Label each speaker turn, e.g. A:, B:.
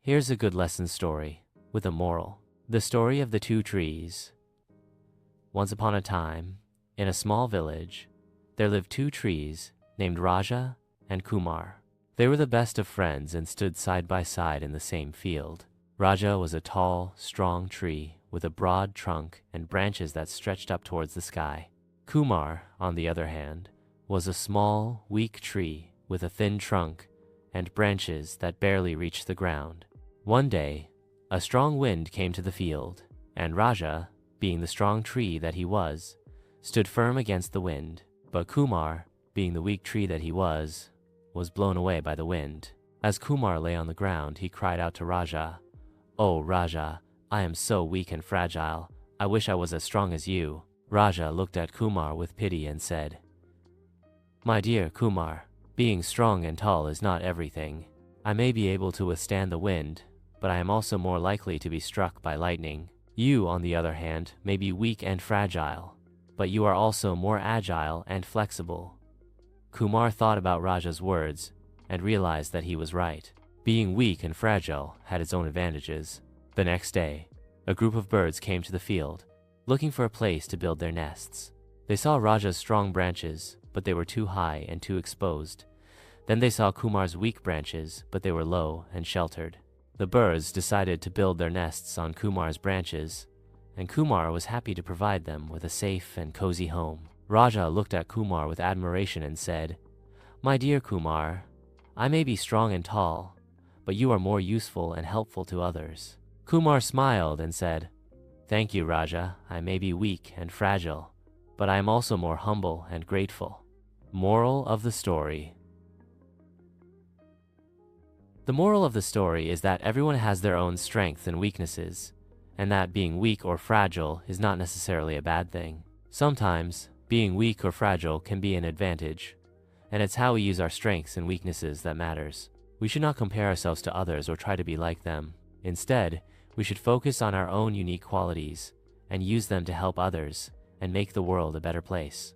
A: Here's a good lesson story with a moral. The story of the two trees. Once upon a time, in a small village, there lived two trees named Raja and Kumar. They were the best of friends and stood side by side in the same field. Raja was a tall, strong tree with a broad trunk and branches that stretched up towards the sky. Kumar, on the other hand, was a small, weak tree with a thin trunk and branches that barely reached the ground. One day, a strong wind came to the field, and Raja, being the strong tree that he was, stood firm against the wind. But Kumar, being the weak tree that he was blown away by the wind. As Kumar lay on the ground, he cried out to Raja, "Oh Raja, I am so weak and fragile. I wish I was as strong as you." Raja looked at Kumar with pity and said, "My dear Kumar, being strong and tall is not everything. I may be able to withstand the wind, but I am also more likely to be struck by lightning. You, on the other hand, may be weak and fragile, but you are also more agile and flexible." Kumar thought about Raja's words and realized that he was right. Being weak and fragile had its own advantages. The next day, a group of birds came to the field, looking for a place to build their nests. They saw Raja's strong branches, but they were too high and too exposed. Then they saw Kumar's weak branches, but they were low and sheltered. The birds decided to build their nests on Kumar's branches, and Kumar was happy to provide them with a safe and cozy home. Raja looked at Kumar with admiration and said, "My dear Kumar, I may be strong and tall, but you are more useful and helpful to others." Kumar smiled and said, "Thank you, Raja. I may be weak and fragile, but I am also more humble and grateful." Moral of the story. The moral of the story is that everyone has their own strengths and weaknesses, and that being weak or fragile is not necessarily a bad thing. Sometimes, being weak or fragile can be an advantage, and it's how we use our strengths and weaknesses that matters. We should not compare ourselves to others or try to be like them. Instead, we should focus on our own unique qualities and use them to help others and make the world a better place.